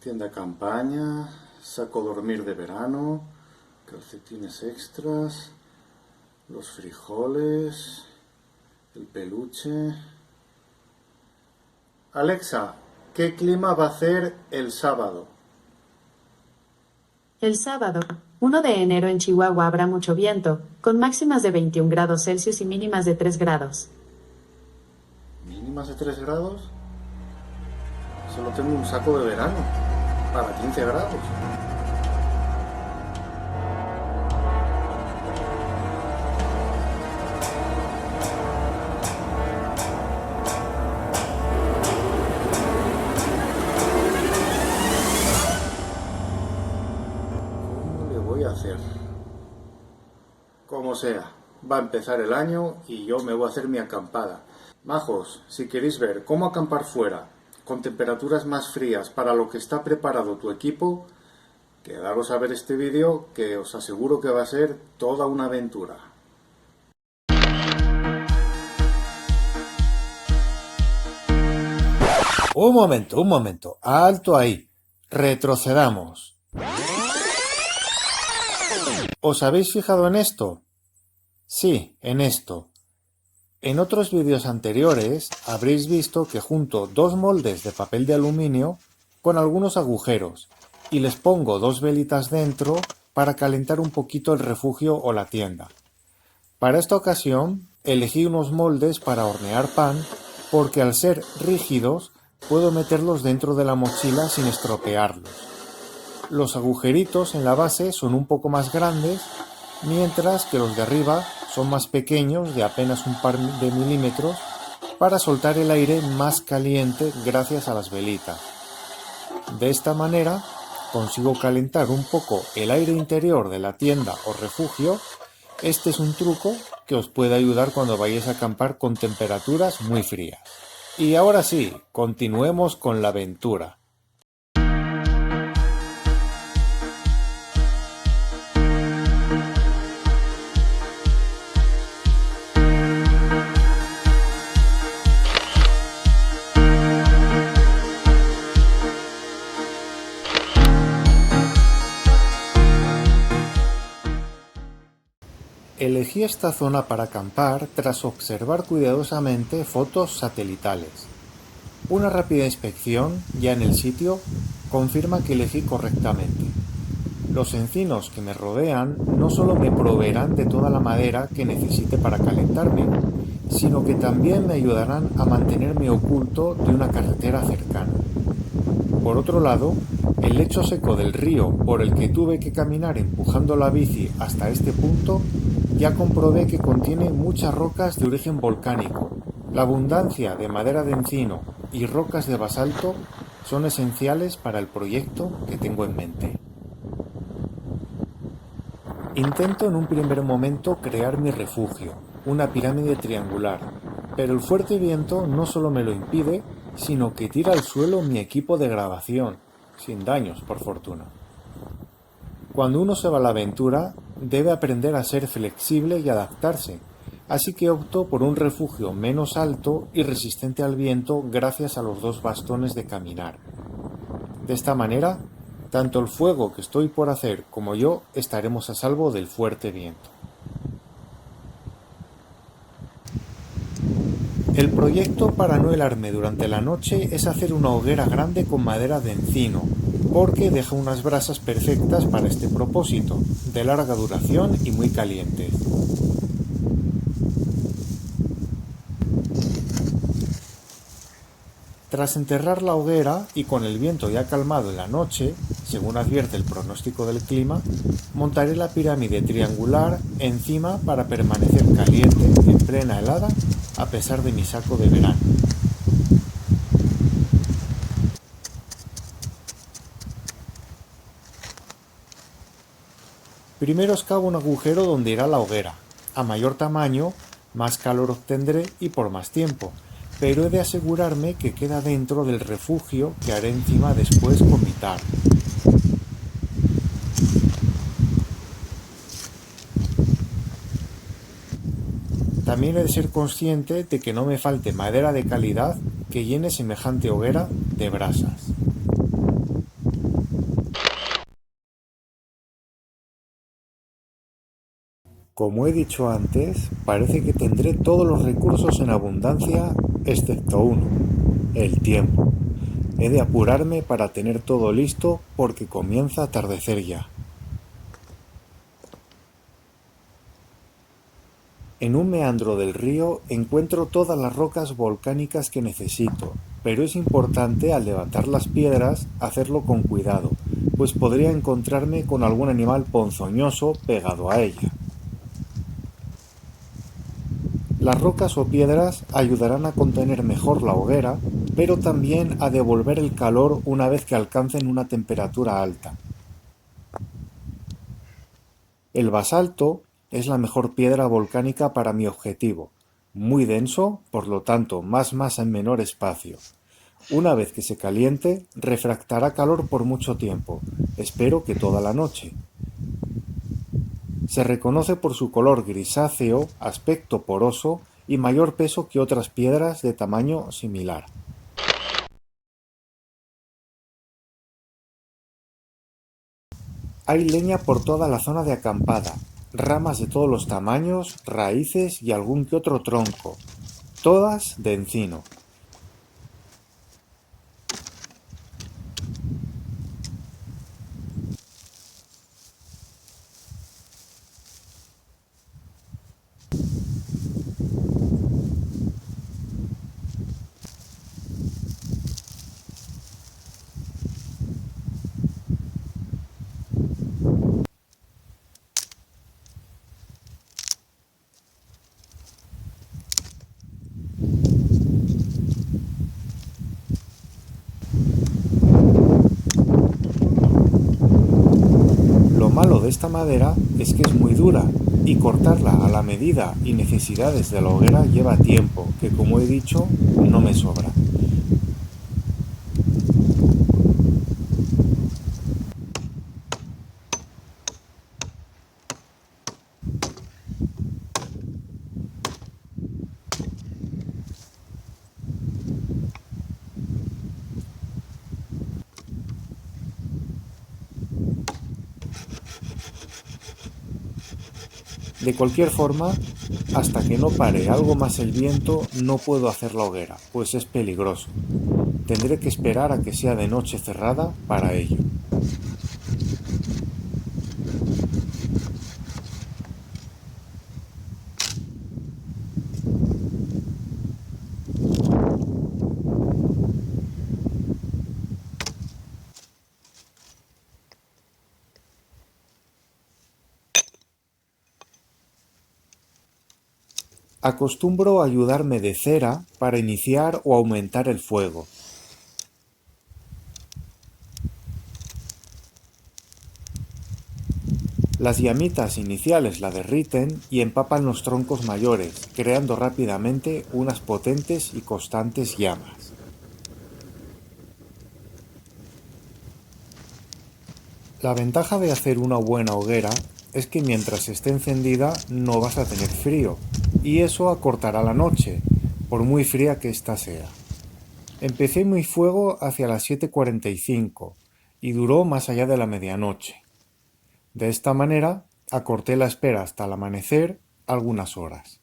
Tienda campaña, saco dormir de verano, calcetines extras, los frijoles, el peluche. Alexa, ¿qué clima va a hacer el sábado? El sábado, 1 de enero en Chihuahua habrá mucho viento, con máximas de 21 grados Celsius y mínimas de 3 grados. ¿Mínimas de 3 grados? Solo tengo un saco de verano, para 15 grados. ¿Cómo le voy a hacer? Como sea, va a empezar el año y yo me voy a hacer mi acampada. Majos, si queréis ver cómo acampar fuera, con temperaturas más frías para lo que está preparado tu equipo, quedaros a ver este vídeo que os aseguro que va a ser toda una aventura. Un momento, alto ahí, retrocedamos. ¿Os habéis fijado en esto? Sí, en esto. En otros vídeos anteriores habréis visto que junto dos moldes de papel de aluminio con algunos agujeros y les pongo dos velitas dentro para calentar un poquito el refugio o la tienda. Para esta ocasión elegí unos moldes para hornear pan porque al ser rígidos puedo meterlos dentro de la mochila sin estropearlos. Los agujeritos en la base son un poco más grandes, mientras que los de arriba son más pequeños, de apenas un par de milímetros, para soltar el aire más caliente gracias a las velitas. De esta manera consigo calentar un poco el aire interior de la tienda o refugio. Este es un truco que os puede ayudar cuando vayáis a acampar con temperaturas muy frías. Y ahora sí, continuemos con la aventura. Elegí esta zona para acampar tras observar cuidadosamente fotos satelitales. Una rápida inspección, ya en el sitio, confirma que elegí correctamente. Los encinos que me rodean no solo me proveerán de toda la madera que necesite para calentarme, sino que también me ayudarán a mantenerme oculto de una carretera cercana. Por otro lado, el lecho seco del río por el que tuve que caminar empujando la bici hasta este punto ya comprobé que contiene muchas rocas de origen volcánico. La abundancia de madera de encino y rocas de basalto son esenciales para el proyecto que tengo en mente. Intento en un primer momento crear mi refugio, una pirámide triangular, pero el fuerte viento no solo me lo impide, sino que tira al suelo mi equipo de grabación, sin daños por fortuna. Cuando uno se va a la aventura, debe aprender a ser flexible y adaptarse, así que opto por un refugio menos alto y resistente al viento gracias a los dos bastones de caminar. De esta manera, tanto el fuego que estoy por hacer como yo estaremos a salvo del fuerte viento. El proyecto para no helarme durante la noche es hacer una hoguera grande con madera de encino, porque deja unas brasas perfectas para este propósito, de larga duración y muy calientes. Tras enterrar la hoguera y con el viento ya calmado en la noche, según advierte el pronóstico del clima, montaré la pirámide triangular encima para permanecer caliente en plena helada a pesar de mi saco de verano. Primero excavo un agujero donde irá la hoguera. A mayor tamaño, más calor obtendré y por más tiempo, pero he de asegurarme que queda dentro del refugio que haré encima después con mi tarro. También he de ser consciente de que no me falte madera de calidad que llene semejante hoguera de brasas. Como he dicho antes, parece que tendré todos los recursos en abundancia, excepto uno, el tiempo. He de apurarme para tener todo listo porque comienza a atardecer ya. En un meandro del río encuentro todas las rocas volcánicas que necesito, pero es importante al levantar las piedras hacerlo con cuidado, pues podría encontrarme con algún animal ponzoñoso pegado a ella. Las rocas o piedras ayudarán a contener mejor la hoguera, pero también a devolver el calor una vez que alcancen una temperatura alta. El basalto es la mejor piedra volcánica para mi objetivo, muy denso, por lo tanto más masa en menor espacio. Una vez que se caliente, refractará calor por mucho tiempo, espero que toda la noche. Se reconoce por su color grisáceo, aspecto poroso y mayor peso que otras piedras de tamaño similar. Hay leña por toda la zona de acampada, ramas de todos los tamaños, raíces y algún que otro tronco, todas de encino. Lo malo de esta madera es que es muy dura y cortarla a la medida y necesidades de la hoguera lleva tiempo, que como he dicho, no me sobra. De cualquier forma, hasta que no pare algo más el viento, no puedo hacer la hoguera, pues es peligroso. Tendré que esperar a que sea de noche cerrada para ello. Acostumbro a ayudarme de cera para iniciar o aumentar el fuego. Las llamitas iniciales la derriten y empapan los troncos mayores, creando rápidamente unas potentes y constantes llamas. La ventaja de hacer una buena hoguera es que mientras esté encendida no vas a tener frío, y eso acortará la noche, por muy fría que ésta sea. Empecé mi fuego hacia las 7:45 y duró más allá de la medianoche. De esta manera, acorté la espera hasta el amanecer algunas horas.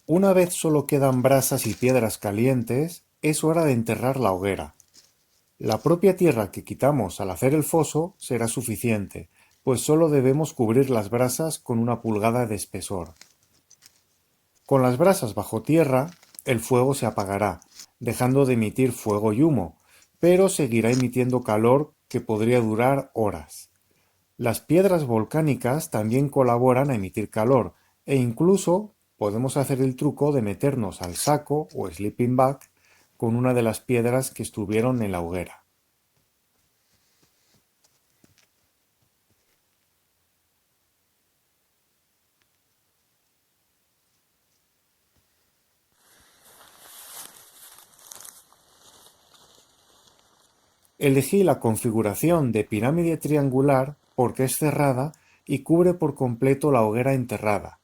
Una vez solo quedan brasas y piedras calientes, es hora de enterrar la hoguera. La propia tierra que quitamos al hacer el foso será suficiente, pues solo debemos cubrir las brasas con 1 pulgada de espesor. Con las brasas bajo tierra, el fuego se apagará, dejando de emitir fuego y humo, pero seguirá emitiendo calor que podría durar horas. Las piedras volcánicas también colaboran a emitir calor, e incluso podemos hacer el truco de meternos al saco o sleeping bag con una de las piedras que estuvieron en la hoguera. Elegí la configuración de pirámide triangular porque es cerrada y cubre por completo la hoguera enterrada.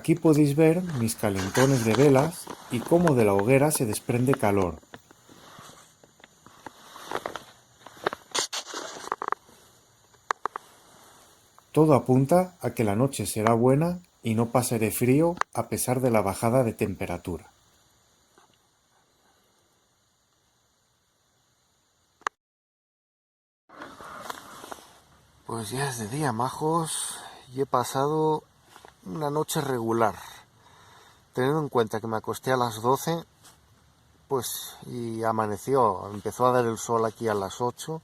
Aquí podéis ver mis calentones de velas y cómo de la hoguera se desprende calor. Todo apunta a que la noche será buena y no pasaré frío a pesar de la bajada de temperatura. Pues ya es de día, majos, y he pasado una noche regular. Teniendo en cuenta que me acosté a las 12, pues y amaneció, empezó a dar el sol aquí a las 8.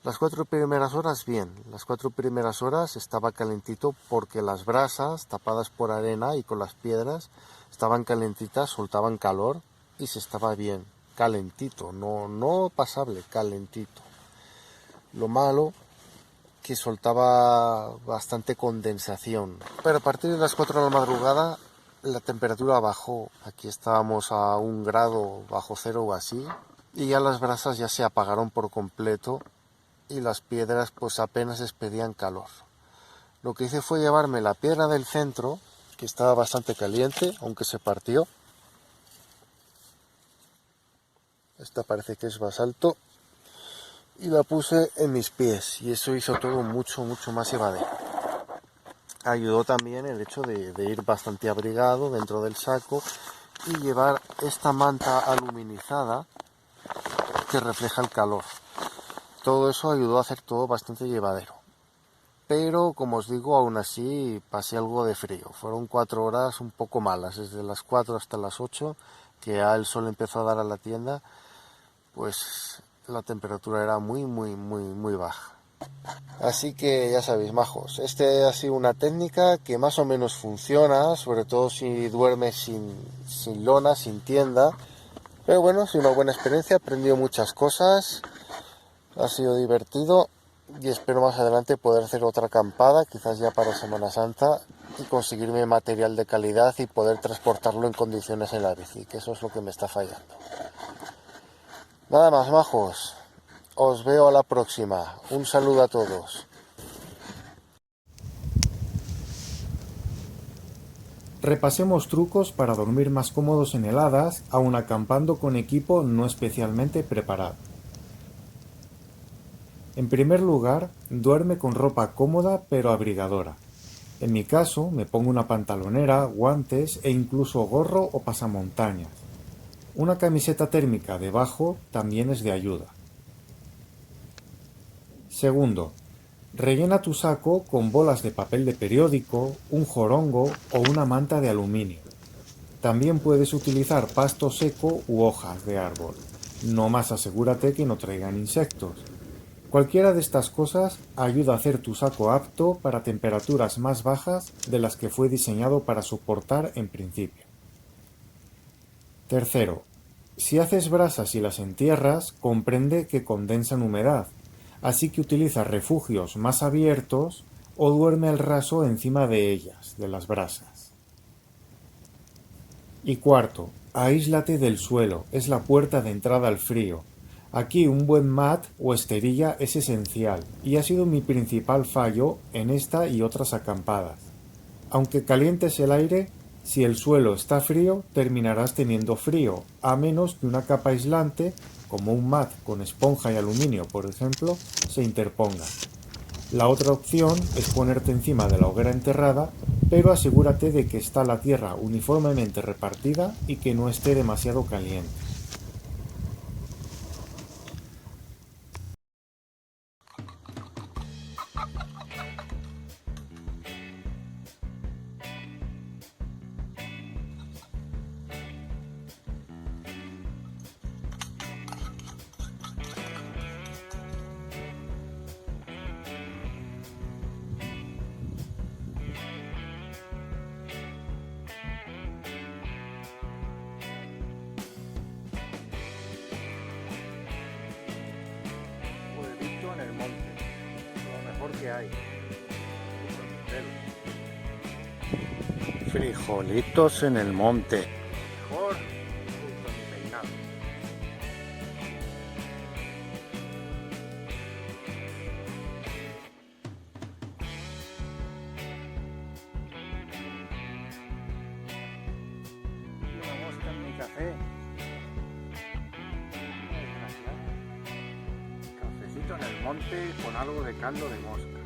Las 4 primeras horas bien, las 4 primeras horas estaba calentito porque las brasas tapadas por arena y con las piedras estaban calentitas, soltaban calor y se estaba bien, calentito, no pasable, calentito. Lo malo que soltaba bastante condensación, pero a partir de las 4 de la madrugada la temperatura bajó, aquí estábamos a 1 grado bajo cero o así, y ya las brasas ya se apagaron por completo y las piedras pues apenas expedían calor. Lo que hice fue llevarme la piedra del centro, que estaba bastante caliente, aunque se partió. Esta parece que es basalto. Y la puse en mis pies y eso hizo todo mucho más llevadero. Ayudó también el hecho de ir bastante abrigado dentro del saco y llevar esta manta aluminizada que refleja el calor. Todo eso ayudó a hacer todo bastante llevadero. Pero, como os digo, aún así pasé algo de frío. Fueron 4 horas un poco malas, desde las 4 hasta las 8, que ya el sol empezó a dar a la tienda, pues la temperatura era muy baja. Así que ya sabéis, majos, este ha sido una técnica que más o menos funciona, sobre todo si duermes sin lona, sin tienda. Pero bueno, es una buena experiencia, he aprendido muchas cosas, ha sido divertido y espero más adelante poder hacer otra acampada, quizás ya para Semana Santa, y conseguirme material de calidad y poder transportarlo en condiciones en la bici, que eso es lo que me está fallando. Nada más, majos. Os veo a la próxima. Un saludo a todos. Repasemos trucos para dormir más cómodos en heladas, aun acampando con equipo no especialmente preparado. En primer lugar, duerme con ropa cómoda pero abrigadora. En mi caso, me pongo una pantalonera, guantes e incluso gorro o pasamontañas. Una camiseta térmica debajo también es de ayuda. Segundo, rellena tu saco con bolas de papel de periódico, un jorongo o una manta de aluminio. También puedes utilizar pasto seco u hojas de árbol. No más asegúrate que no traigan insectos. Cualquiera de estas cosas ayuda a hacer tu saco apto para temperaturas más bajas de las que fue diseñado para soportar en principio. Tercero, si haces brasas y las entierras, comprende que condensan humedad, así que utiliza refugios más abiertos o duerme al raso encima de ellas, de las brasas. Y cuarto, aíslate del suelo, es la puerta de entrada al frío. Aquí un buen mat o esterilla es esencial y ha sido mi principal fallo en esta y otras acampadas. Aunque calientes el aire, si el suelo está frío, terminarás teniendo frío, a menos que una capa aislante, como un mat con esponja y aluminio, por ejemplo, se interponga. La otra opción es ponerte encima de la hoguera enterrada, pero asegúrate de que está la tierra uniformemente repartida y que no esté demasiado caliente. Pueblito en el monte, lo mejor que hay. Frijolitos en el monte. Mejor junto a mi peinado. en el monte con algo de caldo de mosca.